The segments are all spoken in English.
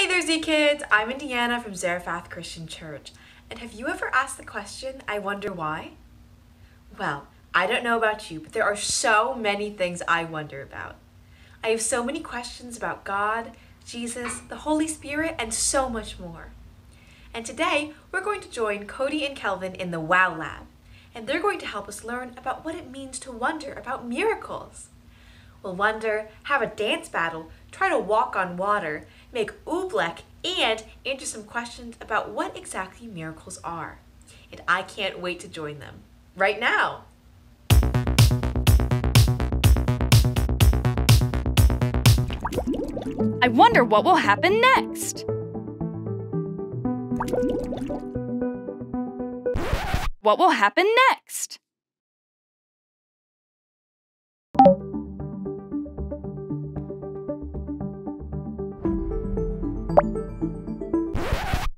Hey there, Zkidz! I'm Indiana from Zarephath Christian Church. And have you ever asked the question, I wonder why? Well, I don't know about you, but there are so many things I wonder about. I have so many questions about God, Jesus, the Holy Spirit, and so much more. And today, we're going to join Cody and Kelvin in the Wow Lab, and they're going to help us learn about what it means to wonder about miracles. We'll wonder, have a dance battle, try to walk on water, make oobleck, and answer some questions about what exactly miracles are. And I can't wait to join them. Right now! I wonder what will happen next. What will happen next?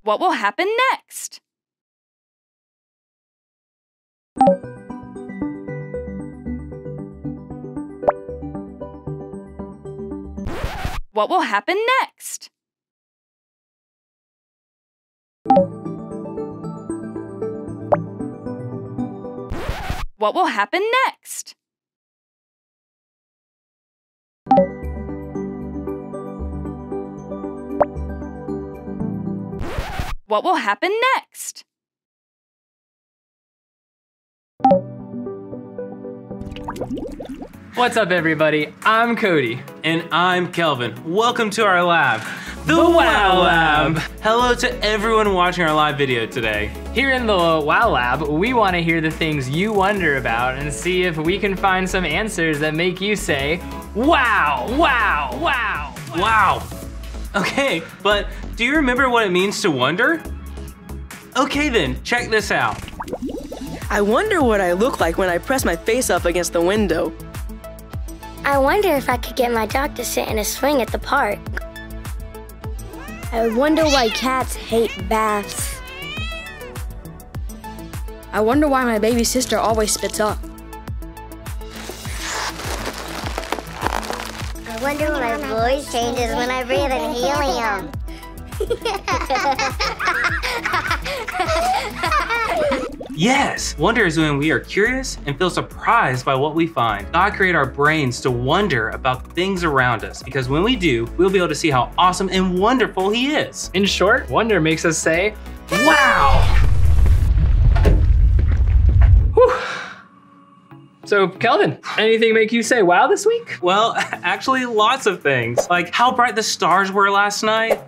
What will happen next? What will happen next? What will happen next? What will happen next? What's up, everybody? I'm Cody. And I'm Kelvin. Welcome to our lab, the Wow Lab. Hello to everyone watching our live video today. Here in the Wow Lab, we want to hear the things you wonder about and see if we can find some answers that make you say, wow, wow, wow, Wow. Okay, but do you remember what it means to wonder? Okay then, check this out. I wonder what I look like when I press my face up against the window. I wonder if I could get my dog to sit in a swing at the park. I wonder why cats hate baths. I wonder why my baby sister always spits up. I wonder why my voice changes when I breathe in helium. Yes, wonder is when we are curious and feel surprised by what we find. God created our brains to wonder about things around us, because when we do, we'll be able to see how awesome and wonderful He is. In short, wonder makes us say, wow! Whew. So, Kelvin, anything make you say wow this week? Well, actually lots of things. Like how bright the stars were last night,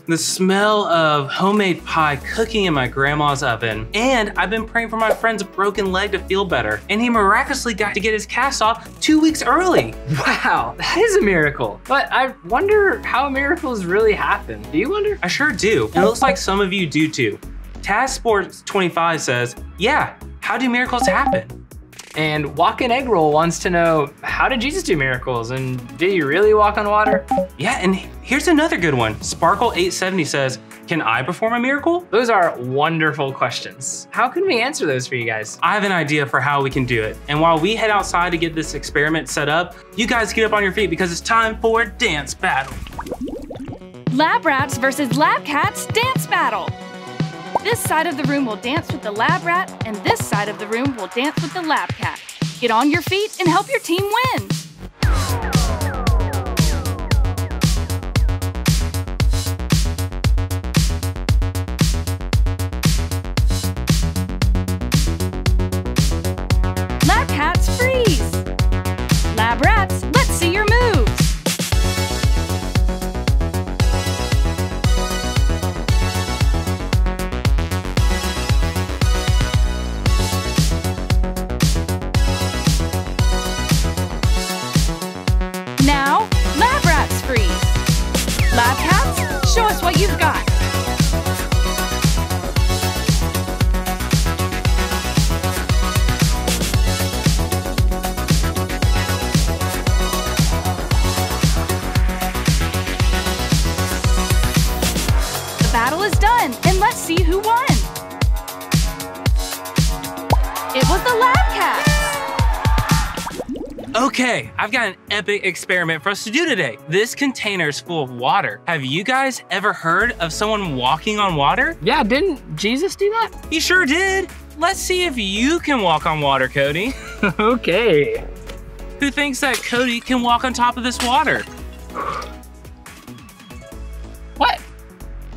the smell of homemade pie cooking in my grandma's oven, and I've been praying for my friend's broken leg to feel better, and he miraculously got to get his cast off 2 weeks early. Wow, that is a miracle. But I wonder how miracles really happen. Do you wonder? I sure do, and it looks like some of you do too. Task Sports 25 says, yeah, how do miracles happen? And Walkin' Egg Roll wants to know, how did Jesus do miracles? And did he really walk on water? Yeah, and here's another good one. Sparkle 870 says, can I perform a miracle? Those are wonderful questions. How can we answer those for you guys? I have an idea for how we can do it. And while we head outside to get this experiment set up, you guys get up on your feet because it's time for dance battle. Lab rats versus lab cats dance battle. This side of the room will dance with the lab rat, and this side of the room will dance with the lab cat. Get on your feet and help your team win. Lab cats freeze. Lab rats, let's see your moves. Now, lab rats freeze. Lab cats, show us what you've got. The battle is done, and let's see who won. It was the lab cats. Okay, I've got an epic experiment for us to do today. This container is full of water. Have you guys ever heard of someone walking on water? Yeah, didn't Jesus do that? He sure did. Let's see if you can walk on water, Cody. Okay. Who thinks that Cody can walk on top of this water? What?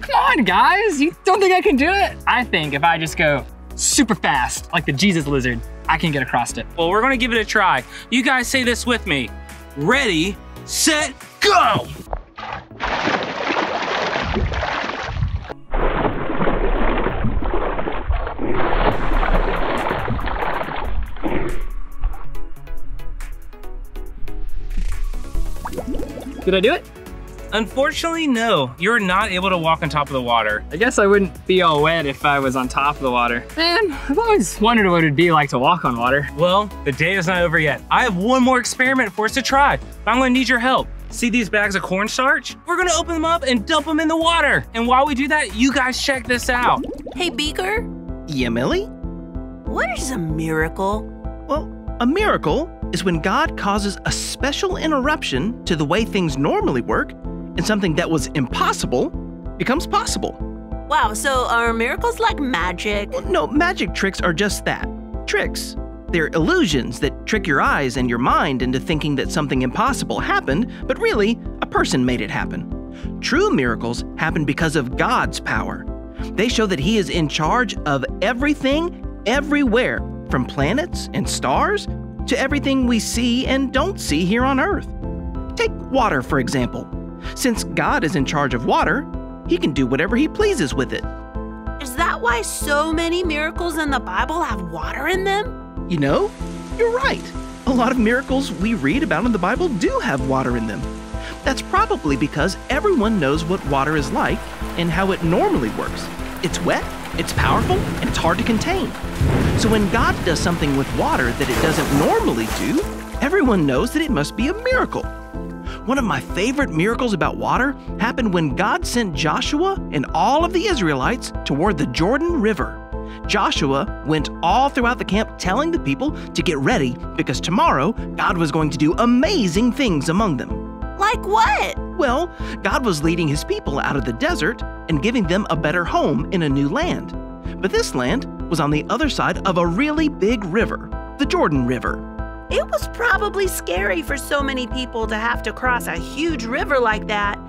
Come on, guys. You don't think I can do it? I think if I just go super fast, like the Jesus lizard, I can get across it. Well, we're gonna give it a try. You guys say this with me. Ready, set, go! Did I do it? Unfortunately, no. You're not able to walk on top of the water. I guess I wouldn't be all wet if I was on top of the water. Man, I've always wondered what it'd be like to walk on water. Well, the day is not over yet. I have one more experiment for us to try, but I'm gonna need your help. See these bags of cornstarch? We're gonna open them up and dump them in the water. And while we do that, you guys check this out. Hey, Beaker, Yeah, Millie? what is a miracle? Well, a miracle is when God causes a special interruption to the way things normally work, and something that was impossible becomes possible. Wow, so are miracles like magic? Well, no, magic tricks are just that. Tricks. They're illusions that trick your eyes and your mind into thinking that something impossible happened, but really, a person made it happen. True miracles happen because of God's power. They show that He is in charge of everything, everywhere, from planets and stars to everything we see and don't see here on Earth. Take water, for example. Since God is in charge of water, He can do whatever He pleases with it. Is that why so many miracles in the Bible have water in them? You know, you're right. A lot of miracles we read about in the Bible do have water in them. That's probably because everyone knows what water is like and how it normally works. It's wet, it's powerful, and it's hard to contain. So when God does something with water that it doesn't normally do, everyone knows that it must be a miracle. One of my favorite miracles about water happened when God sent Joshua and all of the Israelites toward the Jordan River. Joshua went all throughout the camp telling the people to get ready because tomorrow God was going to do amazing things among them. Like what? Well, God was leading His people out of the desert and giving them a better home in a new land. But this land was on the other side of a really big river, the Jordan River. It was probably scary for so many people to have to cross a huge river like that.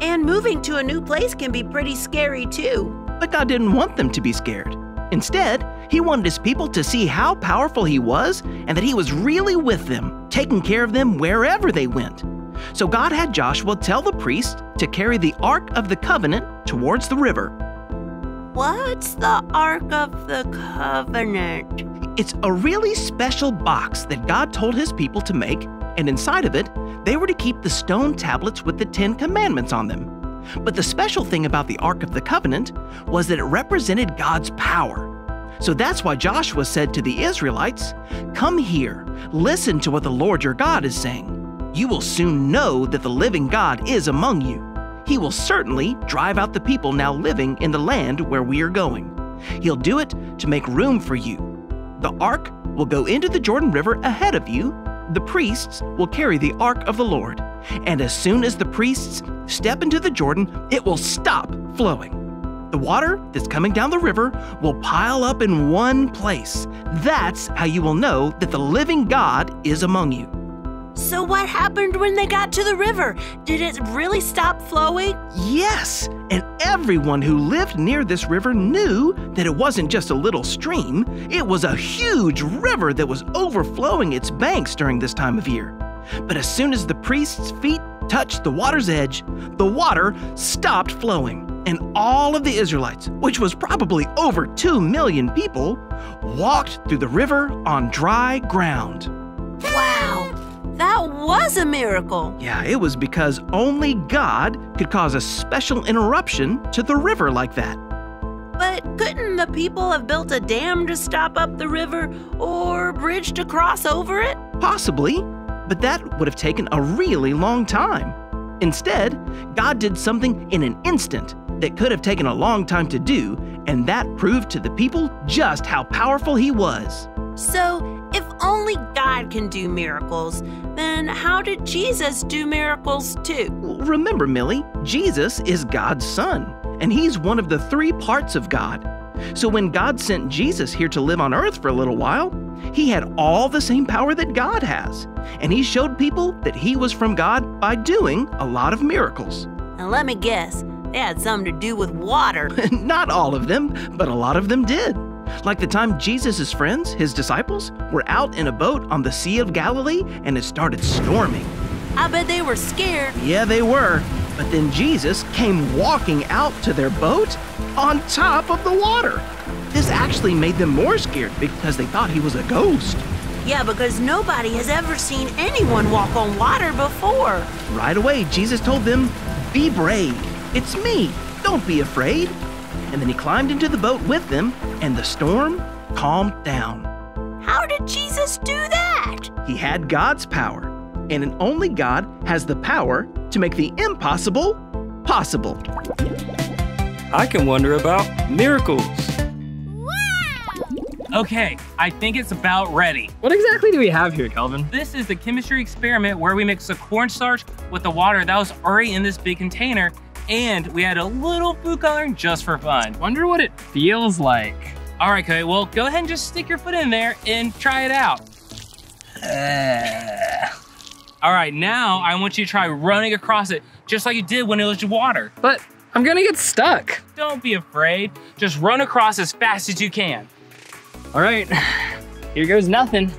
And moving to a new place can be pretty scary too. But God didn't want them to be scared. Instead, He wanted His people to see how powerful He was and that He was really with them, taking care of them wherever they went. So God had Joshua tell the priests to carry the Ark of the Covenant towards the river. What's the Ark of the Covenant? It's a really special box that God told His people to make, and inside of it, they were to keep the stone tablets with the 10 Commandments on them. But the special thing about the Ark of the Covenant was that it represented God's power. So that's why Joshua said to the Israelites, "Come here, listen to what the Lord your God is saying. You will soon know that the living God is among you. He will certainly drive out the people now living in the land where we are going. He'll do it to make room for you. The ark will go into the Jordan River ahead of you. The priests will carry the ark of the Lord. And as soon as the priests step into the Jordan, it will stop flowing. The water that's coming down the river will pile up in one place. That's how you will know that the living God is among you." So what happened when they got to the river? Did it really stop flowing? Yes, and everyone who lived near this river knew that it wasn't just a little stream. It was a huge river that was overflowing its banks during this time of year. But as soon as the priest's feet touched the water's edge, the water stopped flowing, and all of the Israelites, which was probably over 2 million people, walked through the river on dry ground. Wow, that was a miracle. Yeah, it was because only God could cause a special interruption to the river like that. But couldn't the people have built a dam to stop up the river or a bridge to cross over it? Possibly, but that would have taken a really long time. Instead, God did something in an instant that could have taken a long time to do, and that proved to the people just how powerful He was. So, If only God can do miracles, then how did Jesus do miracles too? Remember, Millie, Jesus is God's son, and he's one of the three parts of God. So when God sent Jesus here to live on earth for a little while, he had all the same power that God has. And he showed people that he was from God by doing a lot of miracles. Now let me guess, they had something to do with water. Not all of them, but a lot of them did. Like the time Jesus' friends, his disciples, were out in a boat on the Sea of Galilee and it started storming. I bet they were scared. Yeah, they were. But then Jesus came walking out to their boat on top of the water. This actually made them more scared because they thought he was a ghost. Yeah, because nobody has ever seen anyone walk on water before. Right away, Jesus told them, "Be brave. It's me. Don't be afraid." And then he climbed into the boat with them, and the storm calmed down. How did Jesus do that? He had God's power, and only God has the power to make the impossible possible. I can wonder about miracles. Okay, I think it's about ready. What exactly do we have here, Kelvin? This is the chemistry experiment where we mix the cornstarch with the water that was already in this big container, and we add a little food coloring just for fun. Wonder what it feels like. All right, Cody, well, go ahead and just stick your foot in there and try it out. All right, now I want you to try running across it just like you did when it was water. But I'm gonna get stuck. Don't be afraid. Just run across as fast as you can. All right, here goes nothing.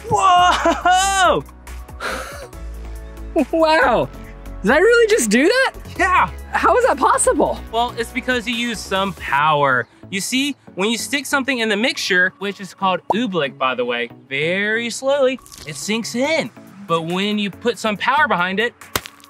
Whoa! Wow, did I really just do that? Yeah. How is that possible? Well, it's because you use some power. You see, when you stick something in the mixture, which is called oobleck, by the way, very slowly, it sinks in. But when you put some power behind it,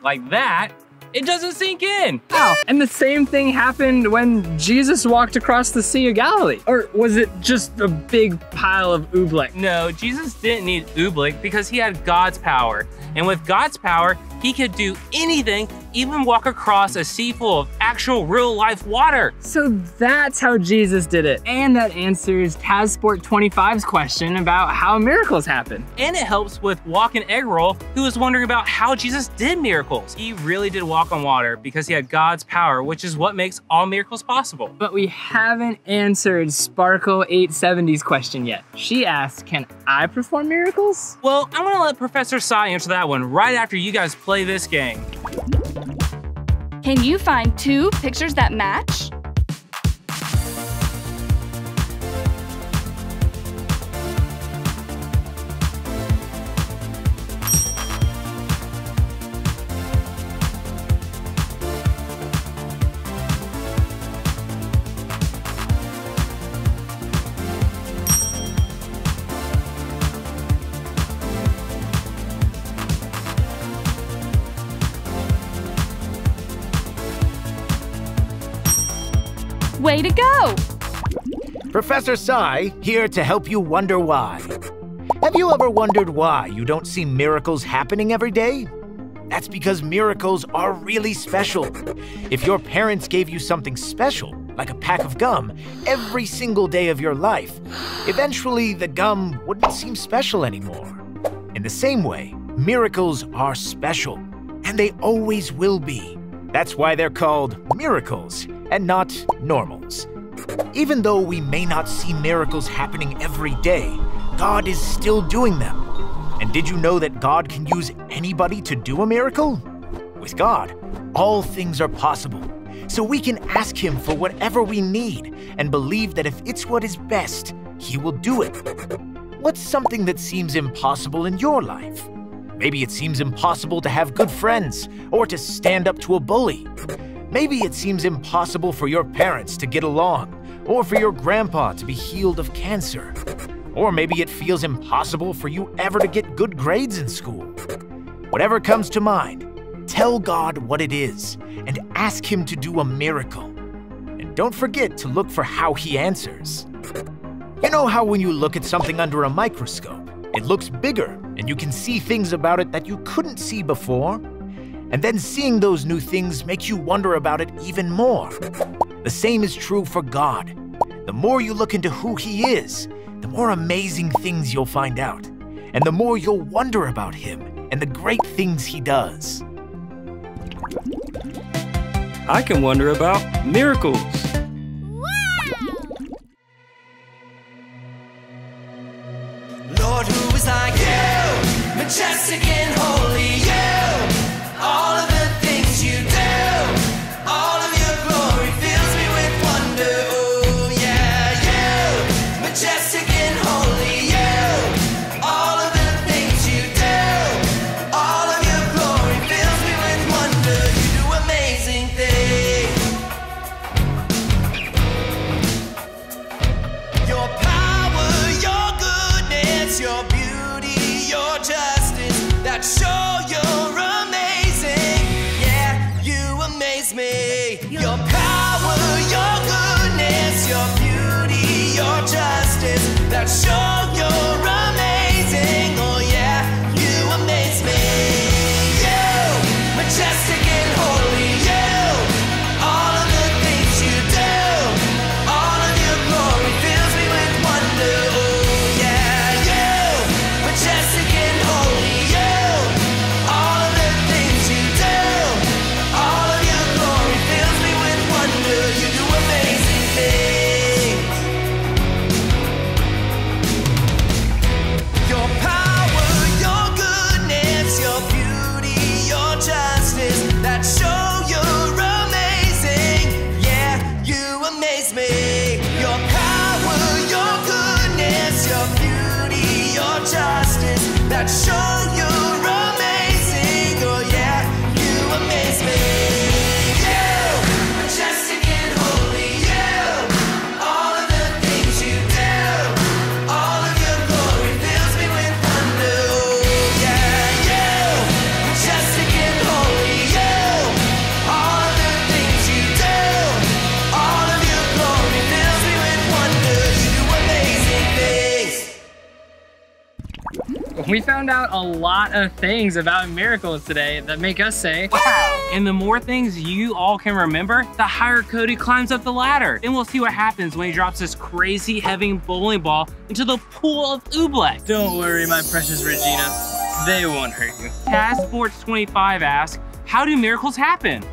like that, it doesn't sink in. Wow, and the same thing happened when Jesus walked across the Sea of Galilee. Or was it just a big pile of oobleck? No, Jesus didn't need oobleck because he had God's power. And with God's power, he could do anything, even walk across a sea full of actual real life water. So that's how Jesus did it. And that answers TazSport 25's question about how miracles happen. And it helps with Walk and Egg Roll, who was wondering about how Jesus did miracles. He really did walk on water because he had God's power, which is what makes all miracles possible. But we haven't answered Sparkle 870's question yet. She asked, can I perform miracles? Well, I'm gonna let Professor Sai answer that one right after you guys play this game. Can you find two pictures that match? Way to go! Professor Sai, here to help you wonder why. Have you ever wondered why you don't see miracles happening every day? That's because miracles are really special. If your parents gave you something special, like a pack of gum, every single day of your life, eventually the gum wouldn't seem special anymore. In the same way, miracles are special, and they always will be. That's why they're called miracles and not normals. Even though we may not see miracles happening every day, God is still doing them. And did you know that God can use anybody to do a miracle? With God, all things are possible. So we can ask Him for whatever we need and believe that if it's what is best, He will do it. What's something that seems impossible in your life? Maybe it seems impossible to have good friends or to stand up to a bully. Maybe it seems impossible for your parents to get along or for your grandpa to be healed of cancer. Or maybe it feels impossible for you ever to get good grades in school. Whatever comes to mind, tell God what it is and ask Him to do a miracle. And don't forget to look for how He answers. You know how when you look at something under a microscope, it looks bigger and you can see things about it that you couldn't see before? And then seeing those new things makes you wonder about it even more. The same is true for God. The more you look into who He is, the more amazing things you'll find out, and the more you'll wonder about Him and the great things He does. I can wonder about miracles. Lord, who is like you? Majestic and holy, you. All of the things you do, all of your glory fills me with wonder. Oh yeah, you. Majestic and holy, you. All of the things you do, all of your glory fills me with wonder. You do amazing things. Your power, your goodness, your beauty, your justice, that show you're amazing. Yeah, you amaze me. Your power, your goodness, your beauty, your justice, that show you're amazing. Oh yeah, you amaze me. You, majestic and holy, you. All of the things you do, all of your glory fills me with wonder. Oh yeah, you, majestic and holy, you. All of the things you do, all of your glory fills me with wonder. You do amazing things. Your power, your goodness, your beauty, your justice, that show you're amazing. Yeah, you amaze me. Your power, your goodness, your beauty, your justice, that show you're amazing. Oh yeah, you amaze me. You, majestic and holy, you. All of the things you do, all of your glory fills me with wonder. Oh yeah, you, majestic and holy, you. All of the things you do, all of your glory fills me with wonder. You do amazing things. We found out a lot of things about miracles today that make us say, Wow! And the more things you all can remember, the higher Cody climbs up the ladder. Then we'll see what happens when he drops this crazy heavy bowling ball into the pool of oobleck. don't worry, my precious Regina, they won't hurt you. Taz Sports 25 asks, how do miracles happen?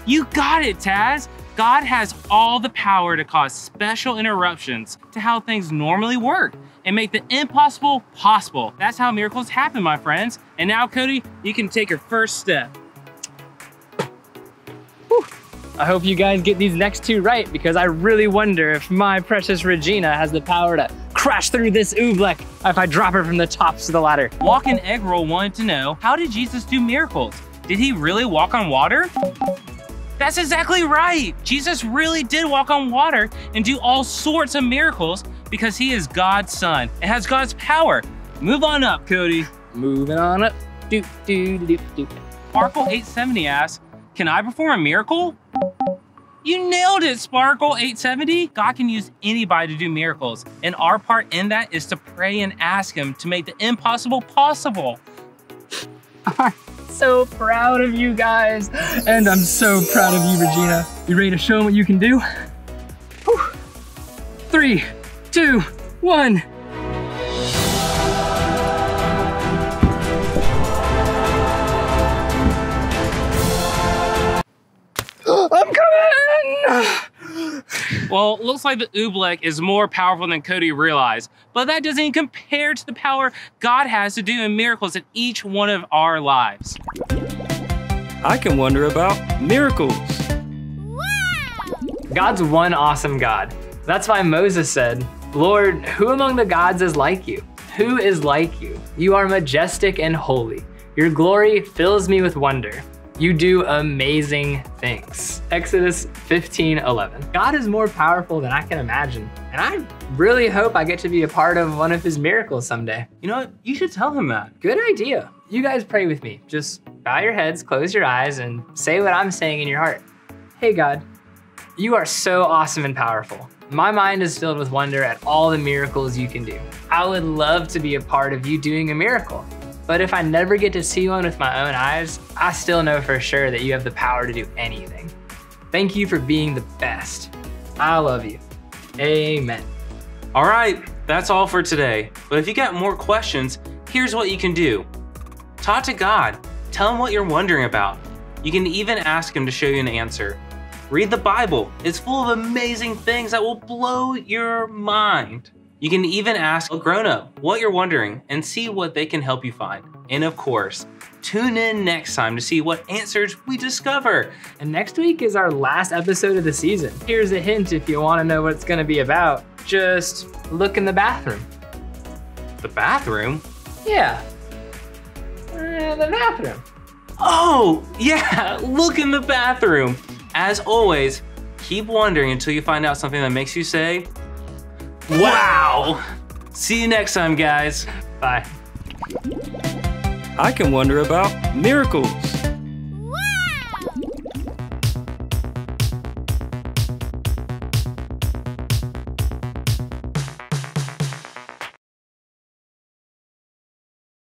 You got it, Taz. God has all the power to cause special interruptions to how things normally work and make the impossible possible. That's how miracles happen, my friends. And now, Cody, you can take your first step. Whew. I hope you guys get these next two right, because I really wonder if my precious Regina has the power to crash through this oobleck if I drop her from the tops of the ladder. Walking Egg Roll wanted to know, how did Jesus do miracles? Did he really walk on water? That's exactly right. Jesus really did walk on water and do all sorts of miracles because he is God's son and has God's power. Move on up, Cody. Moving on up. Doop, doop, doop, doop. Sparkle 870 asks, can I perform a miracle? You nailed it, Sparkle 870. God can use anybody to do miracles, and our part in that is to pray and ask him to make the impossible possible. I'm so proud of you guys, and I'm so proud of you, Regina. You ready to show them what you can do? Whew. 3, 2, 1. I'm coming! Well, looks like the oobleck is more powerful than Cody realized, but that doesn't even compare to the power God has to do in miracles in each one of our lives. I can wonder about miracles. God's one awesome God. That's why Moses said, Lord, who among the gods is like you? Who is like you? You are majestic and holy. Your glory fills me with wonder. You do amazing things. Exodus 15:11. God is more powerful than I can imagine, and I really hope I get to be a part of one of his miracles someday. You know what? You should tell him that. Good idea. You guys pray with me. Just bow your heads, close your eyes, and say what I'm saying in your heart. Hey God, you are so awesome and powerful. My mind is filled with wonder at all the miracles you can do. I would love to be a part of you doing a miracle. But if I never get to see one with my own eyes, I still know for sure that you have the power to do anything. Thank you for being the best. I love you. Amen. All right, that's all for today. But if you got more questions, here's what you can do. Talk to God. Tell him what you're wondering about. You can even ask him to show you an answer. Read the Bible. It's full of amazing things that will blow your mind. You can even ask a grown-up what you're wondering and see what they can help you find. And of course, tune in next time to see what answers we discover. And next week is our last episode of the season. Here's a hint if you want to know what it's going to be about. Just look in the bathroom. The bathroom? Yeah. The bathroom. Oh, yeah, look in the bathroom. As always, keep wondering until you find out something that makes you say, wow! See you next time, guys. Bye. I can wonder about miracles.